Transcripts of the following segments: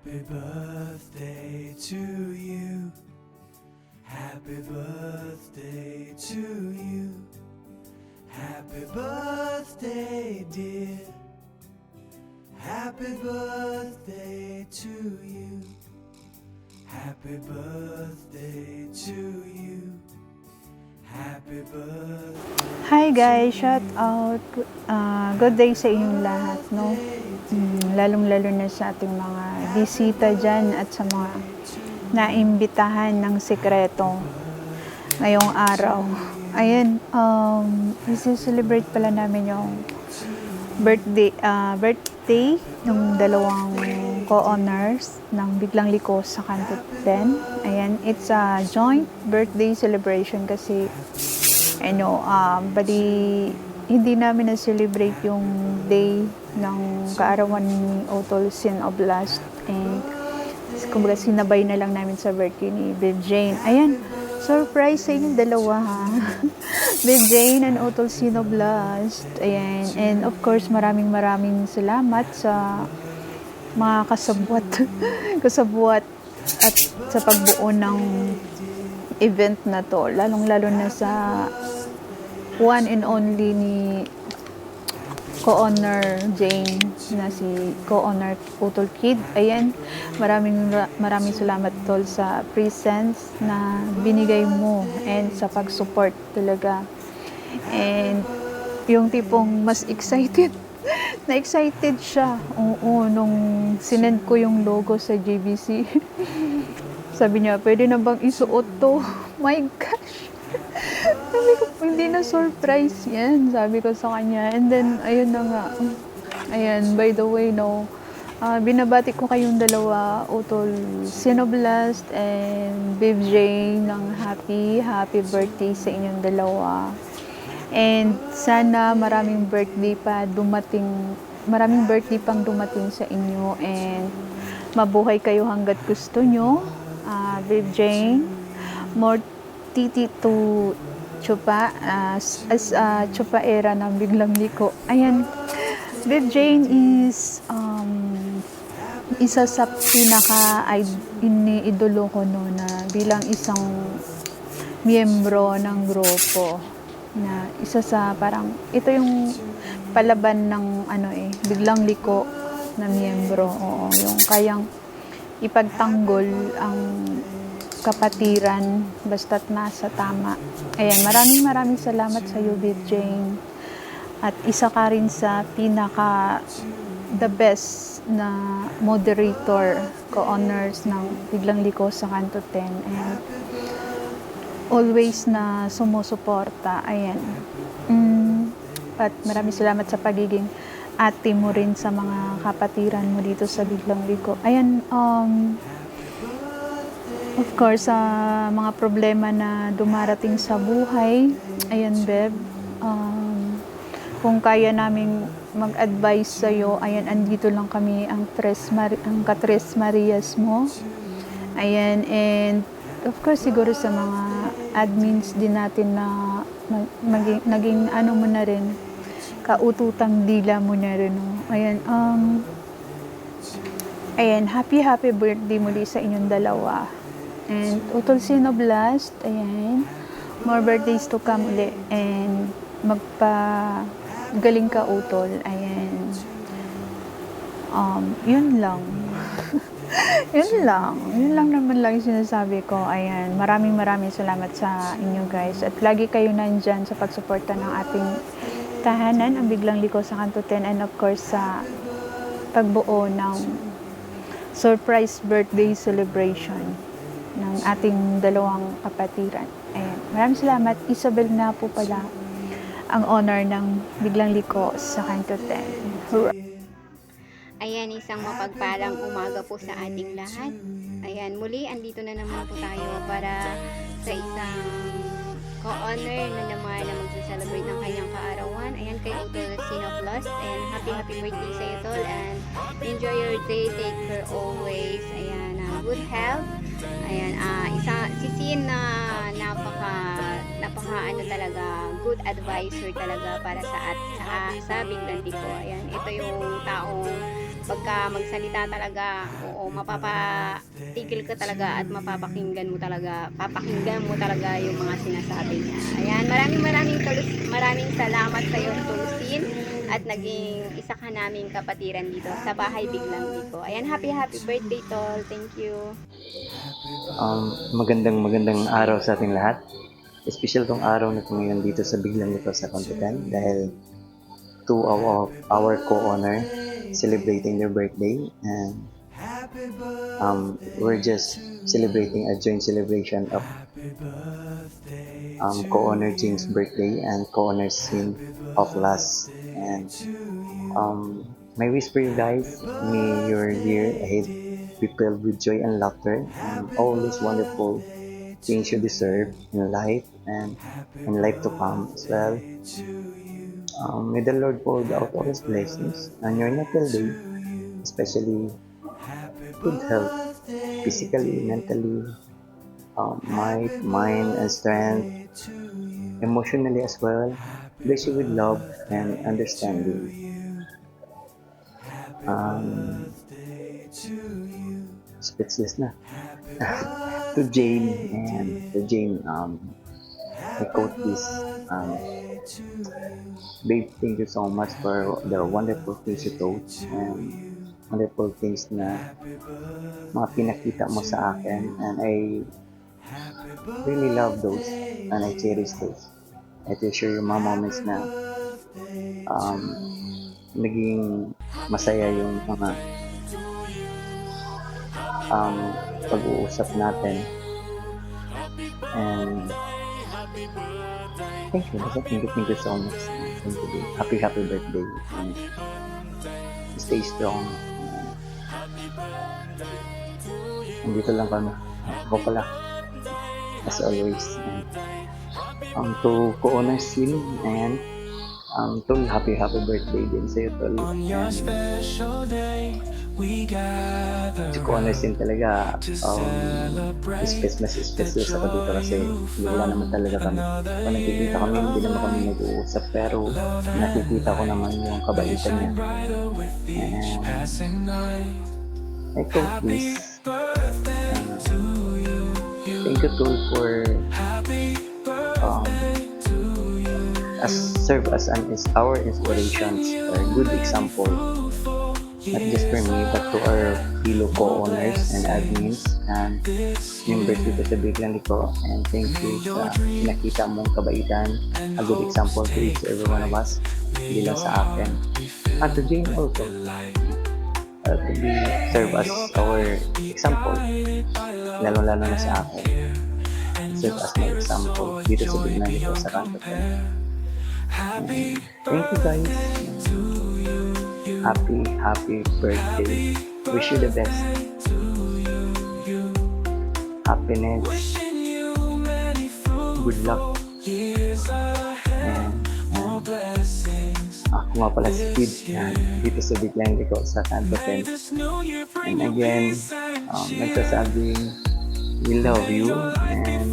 Happy birthday to you. Happy birthday to you. Happy birthday, dear. Happy birthday to you. Happy birthday to you. Happy birthday. Hi guys, shout out. Good day sa inyong lahat, no? Lalong-lalo na sa ating mga bisita dyan at sa mga naimbitahan ng sekreto ngayong araw. Ayan, isi-celebrate pala namin yung birthday ng dalawang co-owners ng Biglang Liko sa Kanto 10. Ayan, it's a joint birthday celebration kasi bali hindi namin na-celebrate yung day ng kaarawan ni Otol Sin Oblast, and kumbaga sinabay na lang namin sa birthday ni Babe Jane. Ayan, surprise sa inyong dalawa ha. Babe Jane and Otol Sin Oblast. Ayan, and of course maraming salamat sa mga kasabwat at sa pagbuo ng event na to, lalong-lalo na sa one and only ni co-owner Jane na si co-owner Utol Kid. Ayan, maraming salamat tol sa presence na binigay mo and sa pag-support talaga. And yung tipong mas excited na-excited siya. Oo, nung sinend ko yung logo sa JBC. Sabi niya, pwede na bang isuot to? My gosh! Sabi ko, hindi na surprise yan. Sabi ko sa kanya. And then, ayun na nga. Ayan, by the way, binabati ko kayong dalawa, Utol Sin Oblast and Babe Jane, ng happy birthday sa inyong dalawa. And sana maraming birthday pang dumating sa inyo, and mabuhay kayo hanggat gusto nyo. Babe Jane, more titi to chupa as chupa era ng Biglang Liko. Ayan, Babe Jane is isa sa iniidolo ko na bilang isang miyembro ng grupo, na isa sa parang ito yung palaban ng Biglang Liko na miyembro. Oo, yung kayang ipagtanggol ang kapatiran basta't nasa tama. Ayan, maraming salamat sa iyo, Babe Jane. At isa ka rin sa the best na moderator, co-owners ng Biglang Liko sa Kanto 10, and always na sumusuporta. Ayan. At maraming salamat sa pagiging ate mo rin sa mga kapatiran mo dito sa Biglang Liko. Ayan, of course, sa mga problema na dumarating sa buhay, ayan, Beb, kung kaya namin mag-advise sa'yo, ayan, andito lang kami, ang Katres Marias mo. Ayan, and of course, siguro sa mga admins din natin na naging mo na rin, kaututang dila mo na rin. Ayan, happy birthday muli sa inyong dalawa. And Utol Sin Oblast, ayan, more birthdays to come uli, and magpagaling ka, Utol. Ayan, yun lang. Yun lang naman yung sinasabi ko. Ayan, maraming salamat sa inyo guys, at lagi kayo nandyan sa pagsuporta ng ating tahanan, ang Biglang Liko sa Kanto 10, and of course sa pagbuo ng surprise birthday celebration ng ating dalawang kapatiran. Ayan, maraming salamat. Isabel na po pala ang owner ng Biglang Liko sa Kanto 10. Hurrah! Ayan, isang mapagpalang umaga po sa ating lahat. Ayan, muli andito na naman po tayo para sa isang co-honor na naman na magsa-celebrate ng kanyang kaarawan. Ayan, kay Utol Sin Oblast. Ayan, happy birthday sa Utol, and enjoy your day, take care always. Ayan, good health. Ayan, si Sin na napaka talaga good advisor talaga para sa biglang ko. Ayan, ito yung taong pagka magsalita talaga, oo, mapapatigil ka talaga at papakinggan mo talaga yung mga sinasabi niya. Ayan, maraming salamat sa iyo, Tulusin, at naging isa ka naming kapatiran dito sa bahay biglang ko. Ayan, happy birthday, Tol. Thank you. Magandang araw sa ating lahat. Special tong araw na ito ngayon dito sa biglang ito sa Contopen dahil two of our co-owner celebrating their birthday, and we're just celebrating a joint celebration of co-owner James' birthday and co-owner Sin of last. And my wish for you guys, may your year ahead be filled with joy and laughter and all these wonderful things you deserve in life and in life to come as well. May the Lord pour out all His blessings on your natal day, especially good health, physically, mentally, might, mind, and strength, emotionally as well. Bless you with love and understanding. Speechless na. To Jane, I quote this, babe, thank you so much for the wonderful things you told and wonderful things na mga pinakita mo sa akin, and I really love those and I cherish those. I treasure yung mga moments na naging masaya yung mga pag-uusap natin, and thank you so much. Thank you. Happy birthday and stay strong. Nandito lang kami. Ako pala, as always. To co-owner Sin and Tol, happy birthday din sa'yo, Tol. On your special day, we gather Si co-owner Sin talaga, to celebrate. special sa dito kasi wala naman talaga kami. Kung nakikita kami, hindi naman kami nag-uusap, pero nakikita ko naman yung kabaitan niya. Shine brighter with each And passing night. I quote Happy this. birthday to you. Thank you, Tol, for Happy birthday to you. serve as our inspirations or good example, not just for me but to our fellow co-owners and admins and members dito sa biglang liko. And thank you sa nakita mong kabaitan, a good example to each every one of us, hindi lang sa akin and to Jane also, to be serve as our example, lalo na sa akin, serve as my example dito sa biglang liko sa Contopen. Thank you guys. Happy birthday. Wish you the best. Happiness. Good luck. And ako nga pala si Kid dito sa biglang liko sa Contopen. And again, nagsasabing we love you and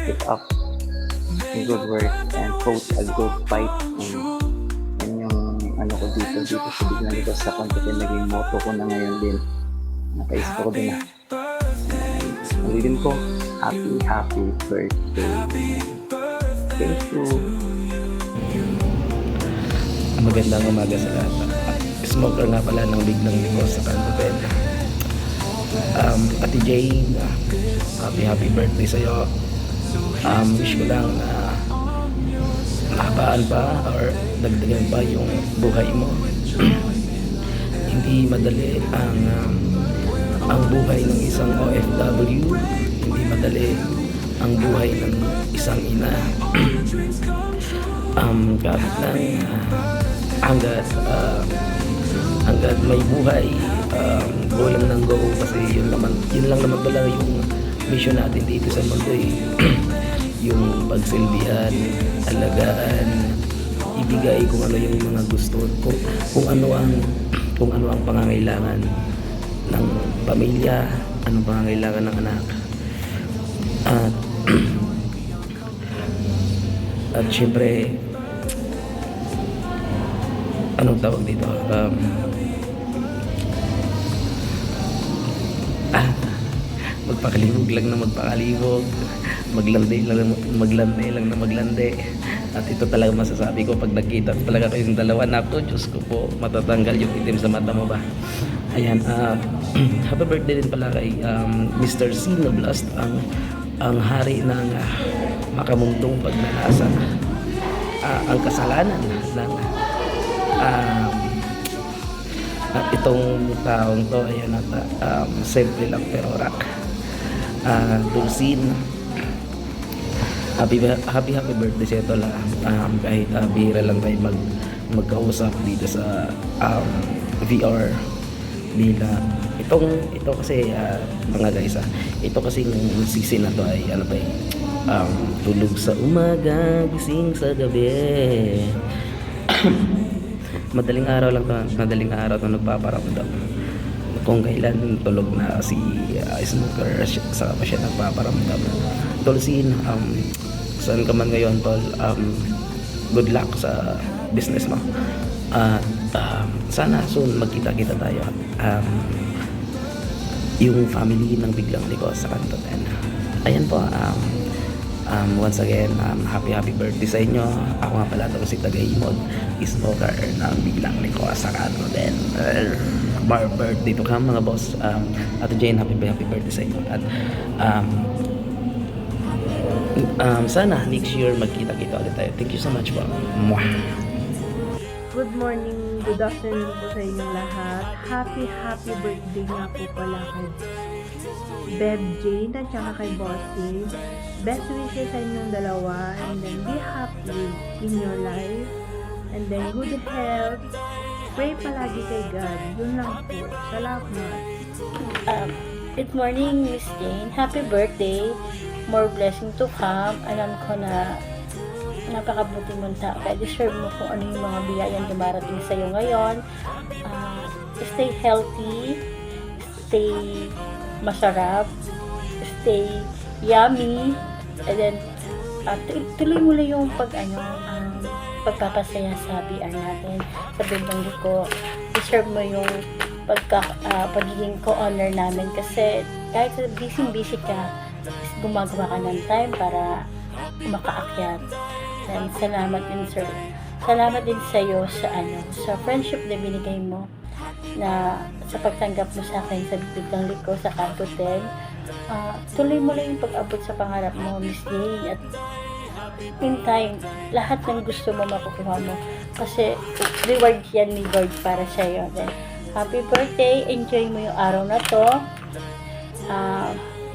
keep up a good work and quote a good fight, and yung ano ko dito sa biglang liko sa Contopen, naging motto ko na ngayon din, nakaisip ko din na ulitin ko, happy birthday. Thank you. Magandang umaga sa lahat. Smoker nga pala ng biglang liko sa Contopen. Ate Jane, happy birthday sa'yo. Wish ko lang na mahabaan pa or dagdagan pa yung buhay mo. Hindi madali ang buhay ng isang OFW, hindi madali ang buhay ng isang ina. Kahit lang hanggat may buhay, go lang ng go, kasi yun lang naman pala yung mission natin dito sa mundo yung pagsilbihan, alagaan, ibigay kung ano yung mga gusto, kung ano ang pangangailangan ng pamilya, anong pangangailangan ng anak. At At syempre, anong tawag dito? Magpakalibog lang na magpakalibog, maglandi lang na maglandi. At ito talaga masasabi ko, pag nagkita talaga kayong dalawa na to, Diyos ko po, matatanggal yung itim sa mata mo ba. Ayan, happy birthday din pala kay Mr. Sino Blast, ang hari ng makamundong pagnanasa, ang kasalanan ng at itong taong to, ayan at simple lang pero rock. Dulcin, happy birthday sa ito lang. Kahit bihira lang tayo magkausap dito sa VR bilang ito kasi mga guys, ito kasi yung season na to ay ano ba tulog sa umaga, gising sa gabi. Madaling araw to nagpaparamdam kung kailan tulog na si smoker, saka pa siya nagpaparamdam. Tolsin, saan ka man ngayon tol, good luck sa business mo at sana soon magkita-kita tayo. Yung family ng Biglang Liko sa Kanto 10. Ayan po, once again, happy birthday sa inyo. Ako nga pala itong si Tagaimod, smoker ng Biglang Liko sa Kanto 10. Birthday to come mga boss. Ate Jane, happy birthday sa inyo. At sana next year magkita-kita ulit tayo. Thank you so much po. Mwah! Good morning, good afternoon po sa inyong lahat. Happy birthday nga po pala kay Beb Jane at saka kay Bossy. Best wishes sa inyong dalawa, and then be happy in your life, and then good health. Pray palagi kay God. Yun lang po. Salamat. Good morning, Miss Jane. Happy birthday. More blessing to come. Alam ko na napakabuti mong tao. Kaya deserve mo kung ano yung mga biyayang dumarating sa'yo ngayon. Stay healthy. Stay masarap. Stay yummy. And then, tuloy mo lang yung pagpapasaya sa BR natin. Sa Biglang Liko. Deserve mo yung pagiging co-honor namin. Kasi kahit busy ka, gumagawa ka ng time para makaakyat. And salamat din sir. Salamat din sa iyo sa friendship na binigay mo, na sa pagtanggap mo sa akin sa Biglang Liko sa Kanto 10. Tuloy mo lang yung pag-abot sa pangarap mo, Miss Jane, at in time, lahat ng gusto mo makukuha mo kasi reward yan ni Lord para sa iyo. Then, happy birthday, enjoy mo yung araw na to.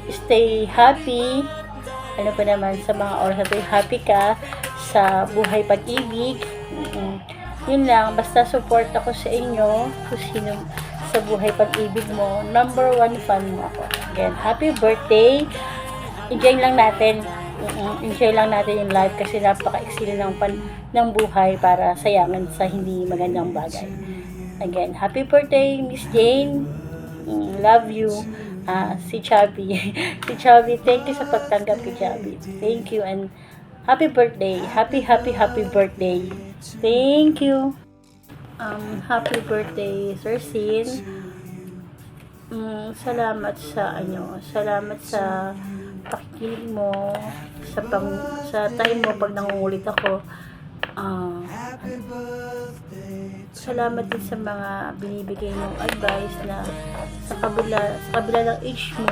Stay happy. Ano pa naman sa mga oras na to, happy ka sa buhay pag-ibig. Yun lang, basta support ako sa inyo kung sino sa buhay pag-ibig mo. Number 1 fan mo ako. Again, happy birthday. Enjoy lang natin yung life kasi napaka-exciting ng buhay para sayangin sa hindi magandang bagay. Again, happy birthday, Miss Jane. Love you. Si Chubby. Si Chubby, thank you sa pagtanggap kay Chubby. Thank you and happy birthday. Happy birthday. Thank you. Happy birthday, Sir Sin. Salamat sa pakikinig mo, sa time mo pag nangungulit ako. Salamat din sa mga binibigay mong advice na sa kabila ng age mo,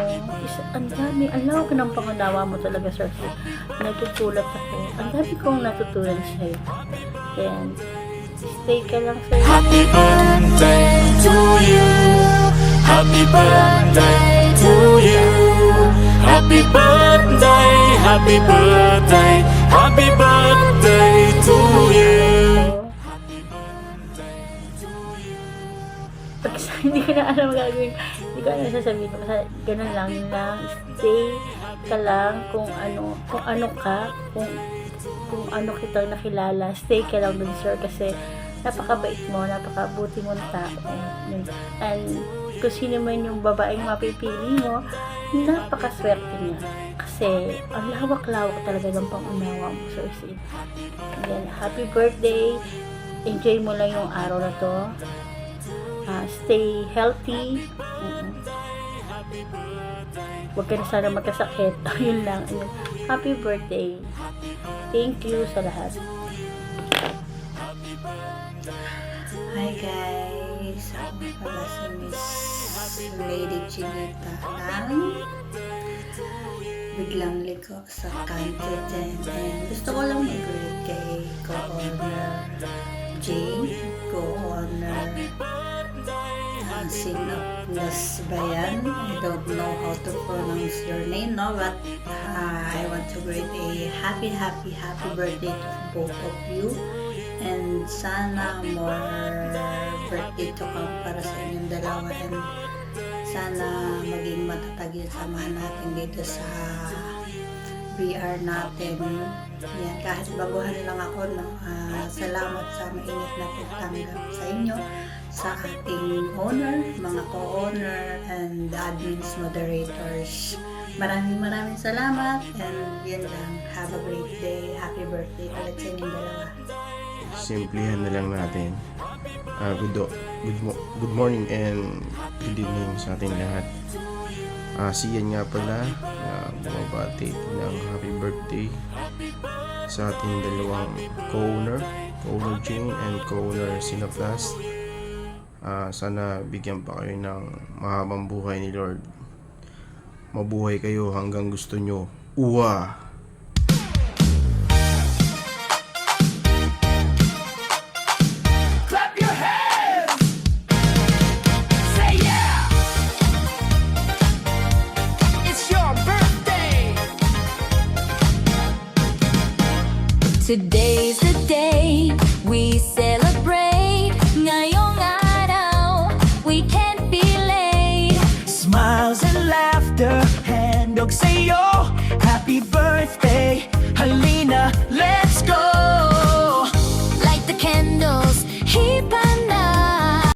ang lawak ng pangunawa mo talaga, sir. Nagtutulad ako. Ang dami kong natutunan sa'yo. Then, stay ka lang sa'yo. Happy birthday to you. Happy birthday to you. Happy birthday, happy birthday, happy birthday to you. Pag hindi ko na alam gagawin, hindi ko alam sasabihin ko. Basta ganun lang, yun lang. Stay ka lang kung ano ka, kung ano kita nakilala. Stay ka lang dun, sir, kasi napakabait mo, napakabuti mong tao. And kung sino man yung babaeng mapipili mo, napakaswerte niya. Kasi Kasi ang lawak-lawak talaga ng pangunawa mo, Sir Sid. Again, happy birthday. Enjoy mo lang yung araw na to. Stay healthy. Huwag ka na sana magkasakit. Yun lang. Happy birthday. Thank you sa lahat. Hi guys! Ako pala si Miss Lady Chinita lang. Biglang liko sa kanto dyan. And gusto ko lang mag-greet kay Co-Honor Jane, Co-Honor Sinaplas Bayan. I don't know how to pronounce your name, no? But I want to greet a happy birthday to both of you. And sana more birthday to come para sa inyong dalawa. And sana maging matatag yung samahan natin dito sa VR natin. Yan, kahit baguhan lang ako, no? Salamat sa mainit na pagtanggap sa inyo, sa ating owner, mga co-owner, and admins, moderators. Maraming salamat, and yun lang. Have a great day. Happy birthday ulit sa inyong dalawa. Simplihan na lang natin. Good morning and good evening sa ating lahat. Si Ian nga pala bumabati ng happy birthday sa ating dalawang co-owner Jane and co-owner Sinaplas. Sana bigyan pa kayo ng mahabang buhay ni Lord. Mabuhay kayo hanggang gusto nyo. Uwa! Clap your hands! Say yeah! It's your birthday! Today's the day we celebrate. Ngayong araw, we can't be late. Smiles and laughter, handog sa'yo. Happy birthday, halina,